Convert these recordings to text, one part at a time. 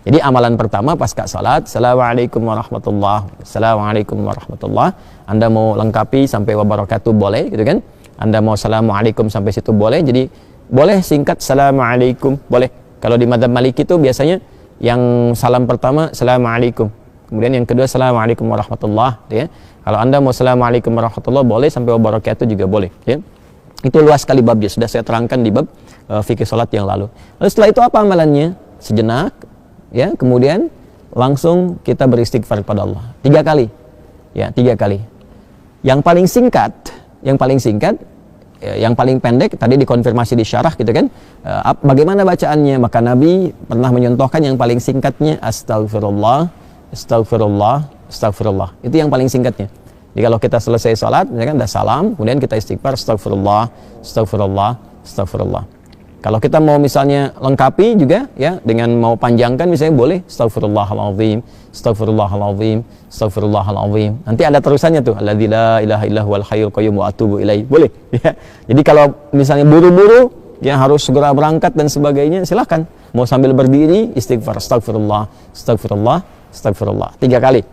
Jadi amalan pertama pasca salat, Assalamualaikum warahmatullah, Assalamualaikum warahmatullah. Anda mau lengkapi sampai wabarakatuh boleh, gitu kan? Anda mau Assalamualaikum sampai situ boleh. Jadi boleh singkat Assalamualaikum, boleh. Kalau di madzhab Maliki itu biasanya yang salam pertama Assalamualaikum, kemudian yang kedua Assalamualaikum warahmatullah, ya. Kalau Anda mau Assalamualaikum warahmatullah boleh, sampai wabarakatuh juga boleh, ya. Itu luas sekali babnya, sudah saya terangkan di bab fikih salat yang lalu. Lalu setelah itu apa amalannya? Sejenak, ya, kemudian langsung kita beristighfar kepada Allah 3 kali, ya, 3 kali. Yang paling singkat, yang paling pendek tadi dikonfirmasi di syarah, gitu kan. Bagaimana bacaannya? Maka Nabi pernah menyontohkan yang paling singkatnya astagfirullah, astagfirullah, astagfirullah. Itu yang paling singkatnya. Jadi kalau kita selesai salat, misalkan ada salam, kemudian kita istighfar astagfirullah, astagfirullah, astagfirullah. Kalau kita mau misalnya lengkapi juga, ya, dengan mau panjangkan misalnya boleh astagfirullahaladzim, astagfirullahaladzim, astagfirullahaladzim. Nanti ada terusannya tuh, alladzi la ilaha illa huwal hayyul qayyum wa atubu ilaih. Boleh, ya. Jadi kalau misalnya buru-buru, ya harus segera berangkat dan sebagainya, silahkan. Mau sambil berdiri istighfar astagfirullah, astagfirullah, astagfirullah 3 kali.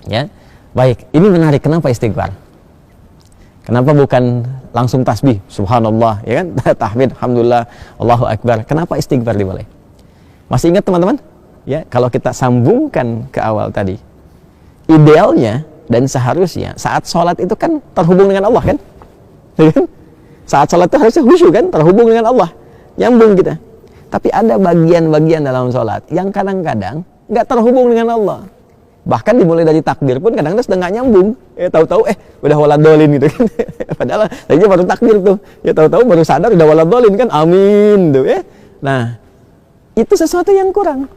Ya. Baik, ini menarik. Kenapa istighfar? Kenapa bukan langsung tasbih, subhanallah, ya kan? Tahmid, alhamdulillah, Allahu akbar. Kenapa istighfar dimulai? Masih ingat teman-teman? Ya, kalau kita sambungkan ke awal tadi, idealnya dan seharusnya saat sholat itu kan terhubung dengan Allah, kan? Ya kan? Saat sholat itu harusnya khusyuk, kan? Terhubung dengan Allah, nyambung kita. Tapi ada bagian-bagian dalam sholat yang kadang-kadang nggak terhubung dengan Allah. Bahkan dimulai dari takbir pun kadang-kadang sedang nggak nyambung, ya tahu-tahu udah waladolin gitu kan. Padahal tadinya baru takbir tuh, ya tahu-tahu baru sadar udah waladolin kan, amin tuh, ya. Nah, itu sesuatu yang kurang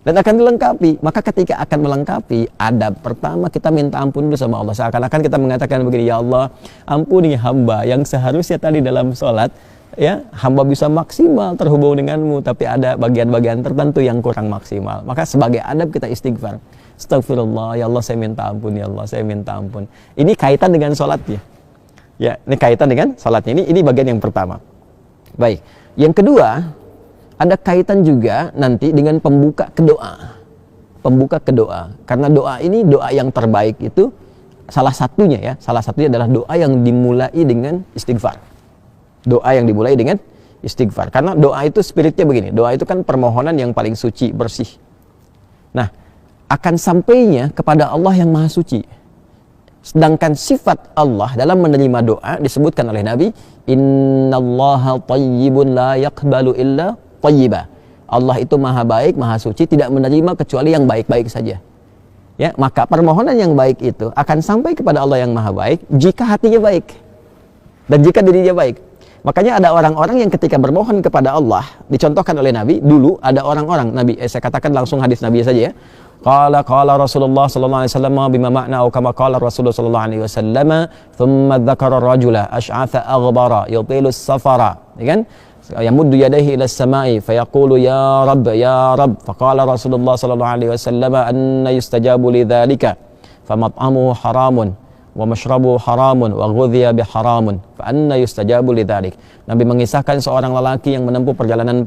dan akan dilengkapi. Maka ketika akan melengkapi, adab pertama kita minta ampun dulu sama Allah. Seakan-akan kita mengatakan begini, ya Allah, ampuni hamba yang seharusnya tadi dalam sholat, ya, hamba bisa maksimal terhubung denganmu, tapi ada bagian-bagian tertentu yang kurang maksimal. Maka sebagai adab kita istighfar. Astagfirullah, ya Allah saya minta ampun, ya Allah saya minta ampun. Ini kaitan dengan sholatnya. Ya, ini kaitan dengan sholatnya. Ini bagian yang pertama. Baik. Yang kedua, ada kaitan juga nanti dengan pembuka kedoa. Pembuka kedoa. Karena doa ini doa yang terbaik itu salah satunya adalah doa yang dimulai dengan istighfar. Doa yang dimulai dengan istighfar. Karena doa itu spiritnya begini. Doa itu kan permohonan yang paling suci, bersih. Nah, akan sampainya kepada Allah yang maha suci. Sedangkan sifat Allah dalam menerima doa disebutkan oleh Nabi, innallaha thayyibun la yaqbalu illa thayyiba. Allah itu maha baik, maha suci, tidak menerima kecuali yang baik-baik saja. Ya, maka permohonan yang baik itu akan sampai kepada Allah yang maha baik jika hatinya baik dan jika dirinya baik. Makanya ada orang-orang yang ketika bermohon kepada Allah, dicontohkan oleh Nabi, dulu ada orang-orang, saya katakan langsung hadis Nabi saja, ya. Qala Rasulullah sallallahu alaihi wasallam bima ma'na atau kama qala Rasulullah sallallahu alaihi wasallam, thumma dzakara ar-rajula ash'atha aghbara yutilu as-safara, ya kan? Yamuddu yadayhi ila as-sama'i fayaqulu ya Rabb, ya Rabb. Faqala Rasulullah sallallahu alaihi wasallam anna yustajabu li dzalika famat'amuhu haramun wa mashrabu haramun wa ghudhiya biharamun fa anna yustajabu lidzalik. Nabi mengisahkan seorang lelaki yang menempuh perjalanan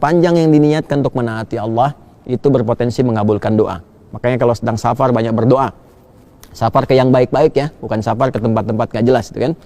panjang yang diniatkan untuk menaati Allah, itu berpotensi mengabulkan doa. Makanya kalau sedang safar banyak berdoa. Safar ke yang baik-baik, ya, bukan safar ke tempat-tempat gak jelas, itu kan.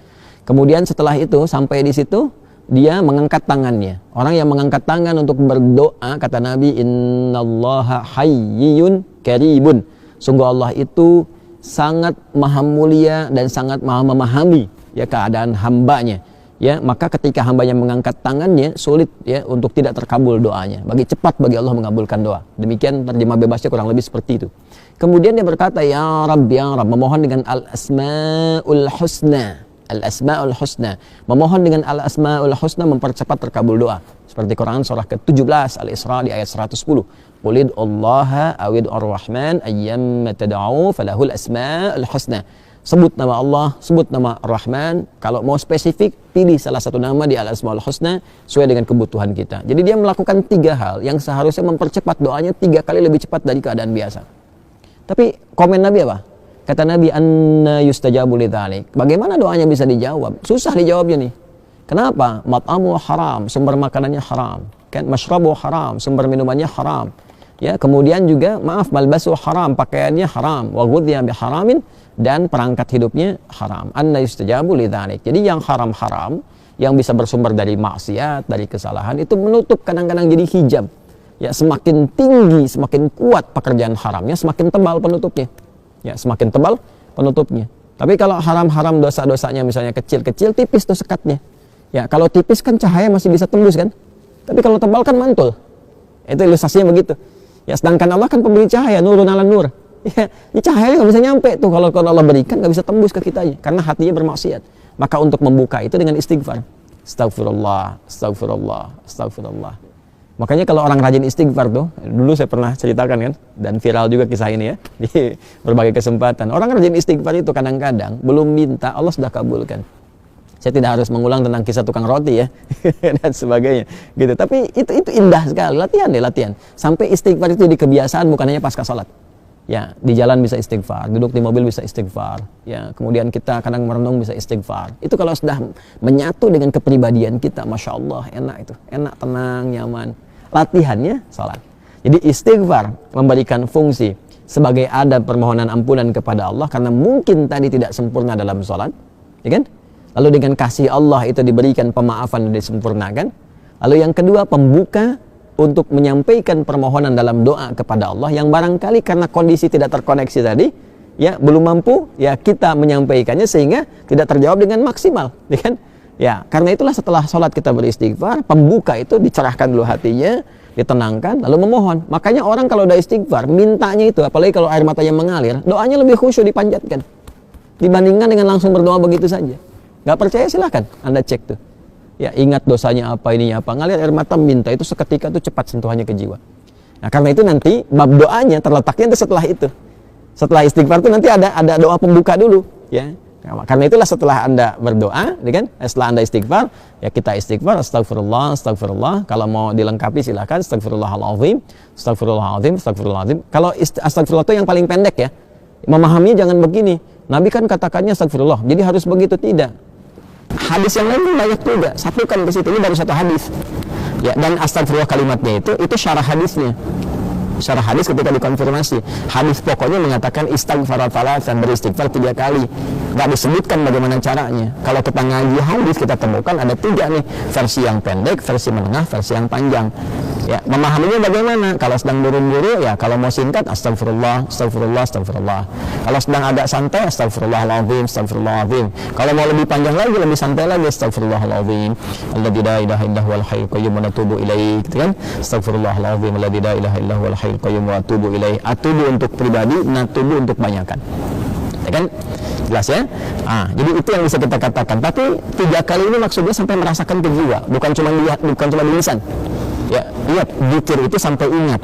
Kemudian setelah itu sampai di situ dia mengangkat tangannya. Orang yang mengangkat tangan untuk berdoa, kata Nabi, innallaha hayyun karibun. Sungguh Allah itu sangat maha mulia dan sangat maha memahami, ya, keadaan hambanya. Ya, maka ketika hambanya mengangkat tangannya, sulit, ya, untuk tidak terkabul doanya. Cepat bagi Allah mengabulkan doa. Demikian terjemah bebasnya kurang lebih seperti itu. Kemudian dia berkata, ya Rabb, ya Rabb, memohon dengan al-asma'ul husna. Al-asma'ul husna. Memohon dengan al-asma'ul husna mempercepat terkabul doa. Seperti Quran surah ke-17 Al-Isra di ayat 110. Qulid Allaha awid ar-Rahman ayyamma tad'u falahul asma'ul husna. Sebut nama Allah, sebut nama Ar-Rahman. Kalau mau spesifik, pilih salah satu nama di Al-Asmaul Husna sesuai dengan kebutuhan kita. Jadi dia melakukan 3 hal yang seharusnya mempercepat doanya 3 kali lebih cepat dari keadaan biasa. Tapi komen Nabi apa? Kata Nabi, anna yustajabu lidzalik. Bagaimana doanya bisa dijawab? Susah dijawabnya nih. Kenapa? Mat'amu haram, sumber makanannya haram. kan masyrabu haram, sumber minumannya haram. Ya, kemudian juga maaf malbasu haram, pakaiannya haram, wa ghudhiya biharamin, dan perangkat hidupnya haram. Anna yustajabu lidzalik. Jadi yang haram-haram yang bisa bersumber dari maksiat, dari kesalahan itu menutup, kadang-kadang jadi hijab. Ya, semakin tinggi, semakin kuat pekerjaan haramnya, semakin tebal penutupnya. Ya, semakin tebal penutupnya. Tapi kalau haram-haram dosa-dosanya misalnya kecil-kecil, tipis tuh sekatnya. Ya, kalau tipis kan cahaya masih bisa tembus kan. Tapi kalau tebal kan mantul. Itu ilustrasinya begitu. Ya, sedangkan Allah kan pemberi cahaya, nurun ala nur. Ya, cahaya nggak bisa nyampe tuh kalau Allah berikan, nggak bisa tembus ke kitanya karena hatinya bermaksiat. Maka untuk membuka itu dengan istighfar. Astagfirullah, astagfirullah, astagfirullah. Makanya kalau orang rajin istighfar tuh, dulu saya pernah ceritakan kan, dan viral juga kisah ini ya, di berbagai kesempatan. Orang rajin istighfar itu kadang-kadang belum minta, Allah sudah kabulkan. Saya tidak harus mengulang tentang kisah tukang roti ya, dan sebagainya gitu. Tapi itu indah sekali, latihan deh, latihan. Sampai istighfar itu di kebiasaan, bukan hanya pasca salat. Ya, di jalan bisa istighfar, duduk di mobil bisa istighfar. Ya, kemudian kita kadang merenung bisa istighfar. Itu kalau sudah menyatu dengan kepribadian kita, masya Allah, enak itu, enak, tenang, nyaman. Latihannya salat. Jadi istighfar memberikan fungsi sebagai adab permohonan ampunan kepada Allah karena mungkin tadi tidak sempurna dalam salat, ya kan? Lalu dengan kasih Allah itu diberikan pemaafan dan disempurnakan. Lalu yang kedua, pembuka untuk menyampaikan permohonan dalam doa kepada Allah yang barangkali karena kondisi tidak terkoneksi tadi, ya belum mampu, ya kita menyampaikannya sehingga tidak terjawab dengan maksimal, ya kan? Ya, karena itulah setelah sholat kita beristighfar, pembuka itu dicerahkan dulu hatinya, ditenangkan, lalu memohon. Makanya orang kalau udah istighfar, mintanya itu, apalagi kalau air matanya mengalir, doanya lebih khusyuk dipanjatkan dibandingkan dengan langsung berdoa begitu saja. Gak percaya silahkan Anda cek tuh. Ya, ingat dosanya apa, ininya apa, ngalir air mata, minta itu seketika tuh cepat sentuhannya ke jiwa. Nah, karena itu nanti bab doanya terletaknya setelah itu. Setelah istighfar itu nanti ada doa pembuka dulu, ya. Nah, karena itulah setelah Anda berdoa, ya kan? Setelah Anda istighfar, ya kita istighfar, astagfirullah, astagfirullah. Kalau mau dilengkapi silahkan, astagfirullahaladzim, astagfirullahaladzim, astagfirullahaladzim. Kalau astagfirullah itu yang paling pendek ya. Memahaminya jangan begini. Nabi kan katakannya astagfirullah, jadi harus begitu, tidak. Hadis yang lain banyak juga, satukan ke situ, ini baru satu hadis. Ya, dan astagfirullah kalimatnya itu syarah hadisnya. Syarah hadis ketika dikonfirmasi, hadis pokoknya mengatakan istighfar dan beristighfar 3 kali. Nggak disebutkan bagaimana caranya. Kalau kita ngaji hadis kita temukan ada 3 nih, versi yang pendek, versi menengah, versi yang panjang. Ya, memahaminya bagaimana? Kalau sedang buru-buru, ya kalau mau singkat astagfirullah, astagfirullah, astagfirullah. Kalau sedang agak santai, astagfirullahaladzim, astagfirullahaladzim. Kalau mau lebih panjang lagi, lebih santai lagi, astagfirullahaladzim. Alladzi la ilaha illa huwal hayyul qayyum wa atubu ilaih, gitu kan? Astagfirullahaladzim, alladzi la ilaha illa huwal hayyul qayyum wa atubu ilaih. Atubu untuk pribadi, natubu untuk banyakan. Ya kan? Jelas ya? Jadi itu yang bisa kita katakan. Tapi 3 kali ini maksudnya sampai merasakan ke jiwa, bukan cuma di lisan. Ya, lihat, zikir itu sampai ingat,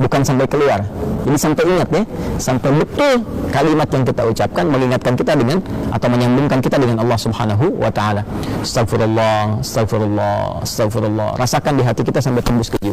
bukan sampai keluar. Jadi sampai ingat ya, sampai betul kalimat yang kita ucapkan mengingatkan kita dengan atau menyambungkan kita dengan Allah Subhanahu wa taala. Astagfirullah, astagfirullah, astagfirullah. Rasakan di hati kita sampai tembus ke jiwa.